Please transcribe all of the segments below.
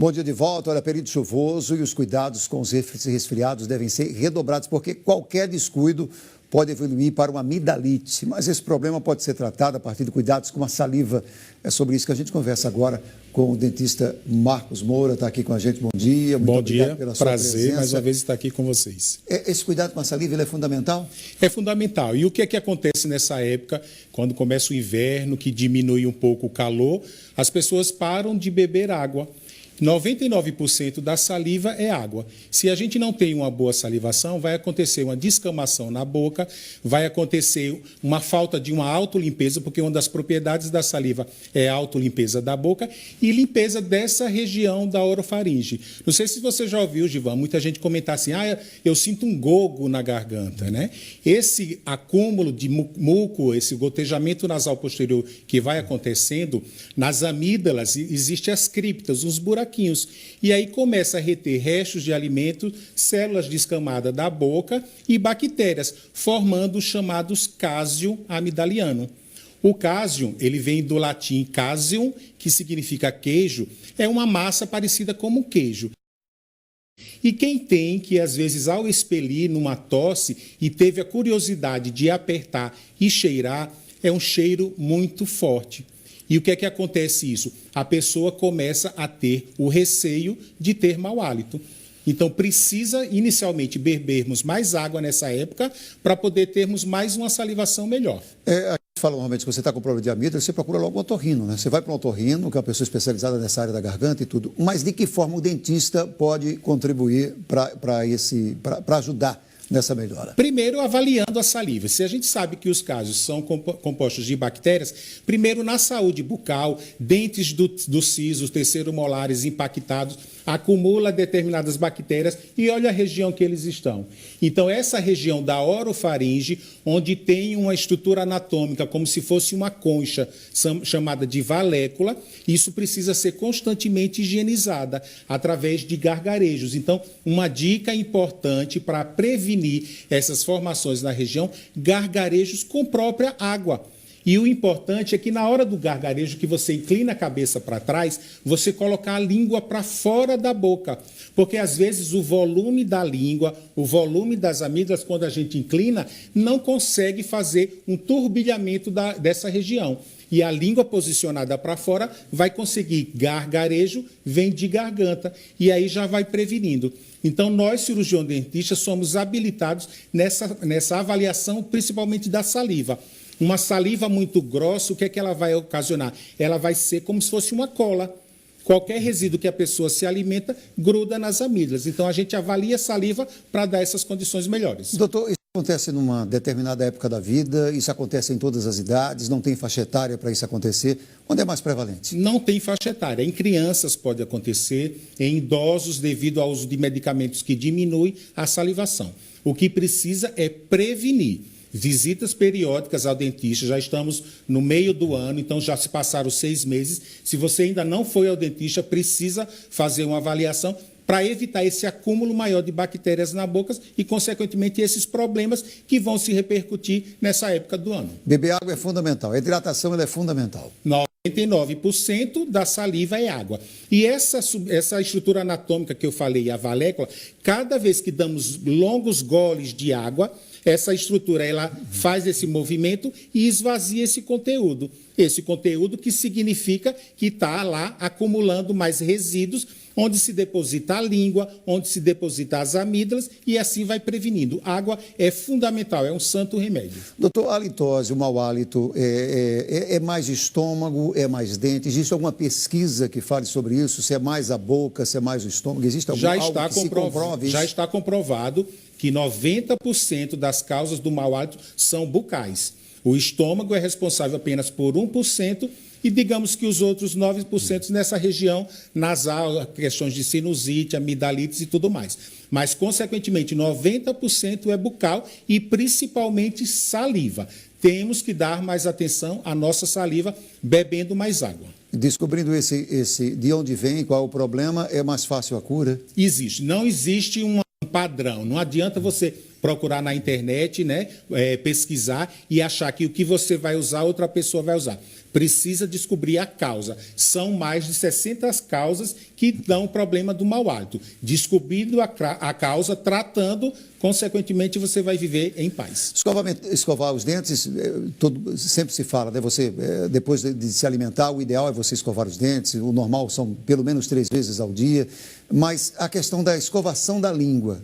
Bom dia de volta. Olha, período chuvoso e os cuidados com os resfriados devem ser redobrados, porque qualquer descuido pode evoluir para uma amidalite. Mas esse problema pode ser tratado a partir de cuidados com a saliva. É sobre isso que a gente conversa agora com o dentista Marcos Moura. Está aqui com a gente. Bom dia. Muito obrigado pela sua presença. Mais uma vez estar aqui com vocês. Esse cuidado com a saliva ele é fundamental? É fundamental. E o que é que acontece nessa época, quando começa o inverno, que diminui um pouco o calor, as pessoas param de beber água. 99% da saliva é água. Se a gente não tem uma boa salivação, vai acontecer uma descamação na boca, vai acontecer uma falta de uma autolimpeza, porque uma das propriedades da saliva é a autolimpeza da boca e limpeza dessa região da orofaringe. Não sei se você já ouviu, Givan, muita gente comentar assim, eu sinto um gogo na garganta, né? Esse acúmulo de muco, esse gotejamento nasal posterior que vai acontecendo, nas amígdalas existem as criptas, uns buraquinhos. E aí começa a reter restos de alimento, células descamadas da boca e bactérias, formando os chamados cásio amidaliano. O cásio, ele vem do latim casium, que significa queijo, é uma massa parecida como queijo. E quem tem que, às vezes, ao expelir numa tosse e teve a curiosidade de apertar e cheirar, é um cheiro muito forte. E o que é que acontece isso? A pessoa começa a ter o receio de ter mau hálito. Então, precisa inicialmente bebermos mais água nessa época para poder termos mais uma salivação melhor. A gente fala normalmente que você está com problema de amígdala, você procura logo um otorrino, né? Você vai para um otorrino, que é uma pessoa especializada nessa área da garganta e tudo. Mas de que forma o dentista pode contribuir para ajudar nessa melhora? Primeiro, avaliando a saliva. Se a gente sabe que os casos são compostos de bactérias, primeiro, na saúde bucal, dentes do siso, terceiro-molares impactados, acumula determinadas bactérias e olha a região que eles estão. Então, essa região da orofaringe, onde tem uma estrutura anatômica como se fosse uma concha chamada de valécula, isso precisa ser constantemente higienizada através de gargarejos. Então, uma dica importante para prevenir essas formações na região, gargarejos com própria água. E o importante é que na hora do gargarejo, que você inclina a cabeça para trás, você colocar a língua para fora da boca. Porque, às vezes, o volume da língua, o volume das amígdalas, quando a gente inclina, não consegue fazer um turbilhamento dessa região. E a língua posicionada para fora vai conseguir gargarejo, vem de garganta, e aí já vai prevenindo. Então, nós, cirurgiões dentistas, somos habilitados nessa avaliação, principalmente da saliva. Uma saliva muito grossa, o que é que ela vai ocasionar? Ela vai ser como se fosse uma cola. Qualquer resíduo que a pessoa se alimenta gruda nas amígdalas. Então, a gente avalia a saliva para dar essas condições melhores. Doutor, isso acontece numa determinada época da vida, isso acontece em todas as idades, não tem faixa etária para isso acontecer. Onde é mais prevalente? Não tem faixa etária. Em crianças pode acontecer, em idosos devido ao uso de medicamentos que diminuem a salivação. O que precisa é prevenir. Visitas periódicas ao dentista, já estamos no meio do ano, então já se passaram 6 meses. Se você ainda não foi ao dentista, precisa fazer uma avaliação para evitar esse acúmulo maior de bactérias na boca e, consequentemente, esses problemas que vão se repercutir nessa época do ano. Beber água é fundamental, a hidratação ela é fundamental. 99% da saliva é água. E essa estrutura anatômica que eu falei, a valécula, cada vez que damos longos goles de água, essa estrutura ela faz esse movimento e esvazia esse conteúdo. Esse conteúdo que significa que está lá acumulando mais resíduos, onde se deposita a língua, onde se deposita as amígdalas e assim vai prevenindo. Água é fundamental, é um santo remédio. Doutor, a halitose, o mau hálito, é mais estômago, é mais dente? Existe alguma pesquisa que fale sobre isso? Se é mais a boca, se é mais o estômago? Existe algo que se comprova isso? Já está comprovado que 90% das causas do mau hálito são bucais. O estômago é responsável apenas por 1%, e digamos que os outros 9% nessa região nasal, questões de sinusite, amidalites e tudo mais. Mas, consequentemente, 90% é bucal e principalmente saliva. Temos que dar mais atenção à nossa saliva, bebendo mais água. Descobrindo de onde vem, qual é o problema, é mais fácil a cura? Existe. Não existe um padrão. Não adianta você procurar na internet, né, pesquisar e achar que o que você vai usar, outra pessoa vai usar. Precisa descobrir a causa. São mais de 60 causas que dão o problema do mau hálito. Descobrindo a causa, tratando, consequentemente, você vai viver em paz. Escovar os dentes, sempre se fala, né? Você, depois de se alimentar, o ideal é você escovar os dentes, o normal são pelo menos 3 vezes ao dia, mas a questão da escovação da língua,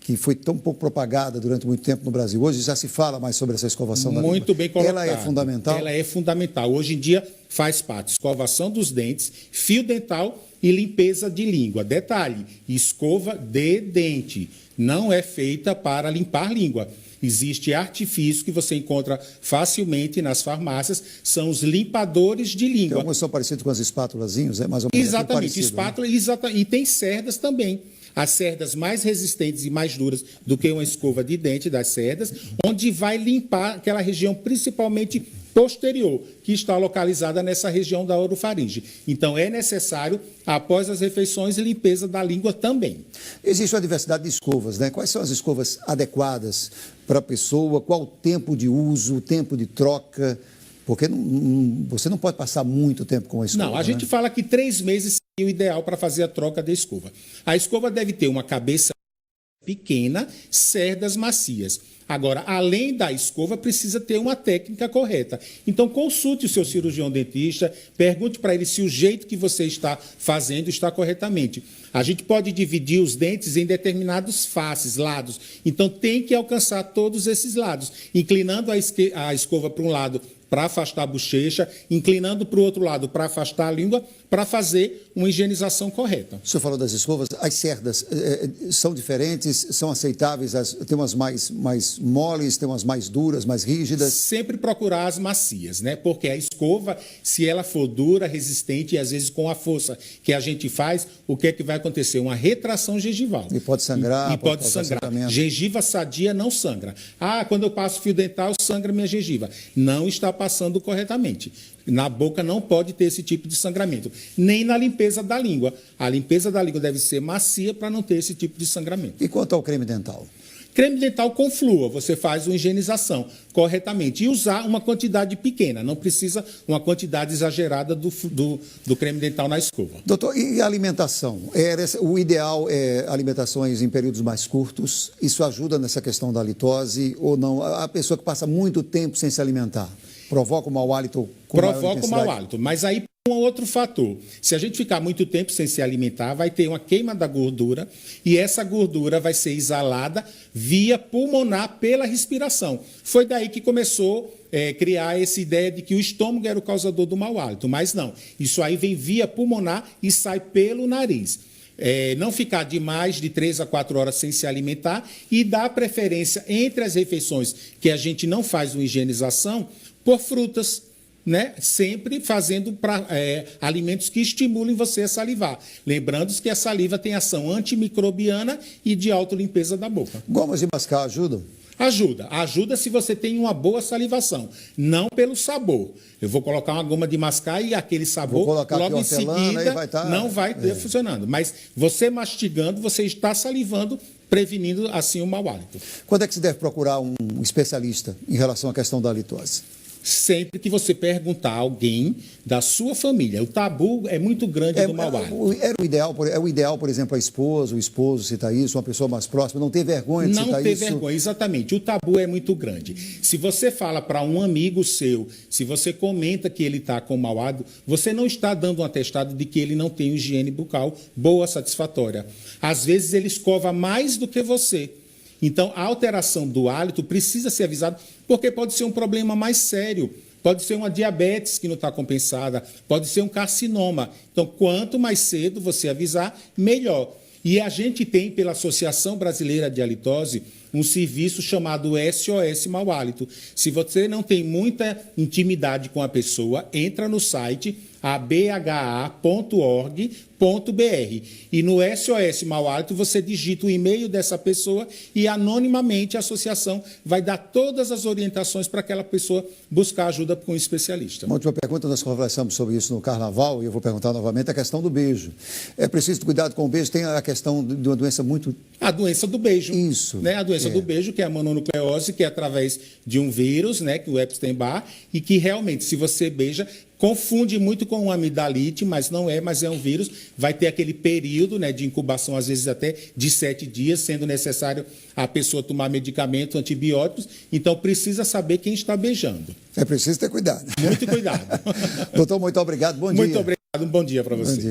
que foi tão pouco propagada durante muito tempo no Brasil. Hoje já se fala mais sobre essa escovação da língua. Muito bem colocado. Ela é fundamental? Ela é fundamental. Hoje em dia faz parte escovação dos dentes, fio dental e limpeza de língua. Detalhe, escova de dente. Não é feita para limpar língua. Existe artifício que você encontra facilmente nas farmácias, são os limpadores de língua. Então, alguns são parecidos com as espátulazinhas, é mais ou menos exatamente, parecido, espátula, né? E tem cerdas também. As cerdas mais resistentes e mais duras do que uma escova de dente das cerdas, onde vai limpar aquela região principalmente posterior, que está localizada nessa região da orofaringe. Então, é necessário, após as refeições, limpeza da língua também. Existe uma diversidade de escovas, né? Quais são as escovas adequadas para a pessoa? Qual o tempo de uso, o tempo de troca? Porque você não pode passar muito tempo com a escova. Não, a gente fala que 3 meses seria o ideal para fazer a troca da escova. A escova deve ter uma cabeça pequena, cerdas macias. Agora, além da escova, precisa ter uma técnica correta. Então, consulte o seu cirurgião dentista, pergunte para ele se o jeito que você está fazendo está corretamente. A gente pode dividir os dentes em determinados faces, lados. Então, tem que alcançar todos esses lados, inclinando a escova para um lado para afastar a bochecha, inclinando para o outro lado para afastar a língua, para fazer uma higienização correta. O senhor falou das escovas, as cerdas são diferentes, são aceitáveis, tem umas mais moles, tem umas mais duras, mais rígidas? Sempre procurar as macias, né? Porque a escova, se ela for dura, resistente e às vezes com a força que a gente faz, o que é que vai acontecer? Uma retração gengival. E pode sangrar. E pode sangrar. Gengiva sadia não sangra. Ah, quando eu passo fio dental, sangra minha gengiva. Não está passando corretamente. Na boca não pode ter esse tipo de sangramento. Nem na limpeza da língua. A limpeza da língua deve ser macia para não ter esse tipo de sangramento. E quanto ao creme dental? Creme dental com flúor, você faz uma higienização corretamente. E usar uma quantidade pequena, não precisa uma quantidade exagerada do creme dental na escova. Doutor, e a alimentação? O ideal é alimentações em períodos mais curtos? Isso ajuda nessa questão da litose ou não? A pessoa que passa muito tempo sem se alimentar, provoca o mau hálito? Provoca o mau hálito, mas aí um outro fator. Se a gente ficar muito tempo sem se alimentar, vai ter uma queima da gordura e essa gordura vai ser exalada via pulmonar pela respiração. Foi daí que começou a criar essa ideia de que o estômago era o causador do mau hálito, mas não. Isso aí vem via pulmonar e sai pelo nariz. Não ficar de mais de 3 a 4 horas sem se alimentar e dar preferência entre as refeições que a gente não faz uma higienização por frutas, né? Sempre fazendo alimentos que estimulem você a salivar. Lembrando que a saliva tem ação antimicrobiana e de autolimpeza da boca. Gomas de mascar ajudam? Ajuda se você tem uma boa salivação, não pelo sabor. Eu vou colocar uma goma de mascar e aquele sabor logo em seguida não vai funcionando. Mas você mastigando, você está salivando, prevenindo assim o mau hálito. Quando é que se deve procurar um especialista em relação à questão da halitose? Sempre que você perguntar a alguém da sua família. O tabu é muito grande do mau hálito. É o ideal, por exemplo, a esposa, o esposo citar isso, uma pessoa mais próxima, não ter vergonha de citar isso? Não ter vergonha, exatamente. O tabu é muito grande. Se você fala para um amigo seu, se você comenta que ele está com mau hálito, você não está dando um atestado de que ele não tem higiene bucal boa, satisfatória. Às vezes ele escova mais do que você. Então, a alteração do hálito precisa ser avisada, porque pode ser um problema mais sério. Pode ser uma diabetes que não está compensada, pode ser um carcinoma. Então, quanto mais cedo você avisar, melhor. E a gente tem, pela Associação Brasileira de Halitose, um serviço chamado SOS Mau Hálito. Se você não tem muita intimidade com a pessoa, entra no site abha.org.br e no SOS Mau Hálito você digita o e-mail dessa pessoa e anonimamente a associação vai dar todas as orientações para aquela pessoa buscar ajuda com um especialista. Uma última pergunta, nós conversamos sobre isso no Carnaval e eu vou perguntar novamente a questão do beijo. É preciso cuidado com o beijo, tem a questão de uma doença muito... A doença do beijo. Isso. Né? A doença doença do beijo, que é a mononucleose, que é através de um vírus, né, que o Epstein-Barr, e que realmente, se você beija, confunde muito com uma amidalite, mas não é, mas é um vírus. Vai ter aquele período, né, de incubação, às vezes até de 7 dias, sendo necessário a pessoa tomar medicamento, antibióticos. Então, precisa saber quem está beijando. É preciso ter cuidado. Muito cuidado. Doutor, muito obrigado. Bom dia. Muito obrigado. Um bom dia para você.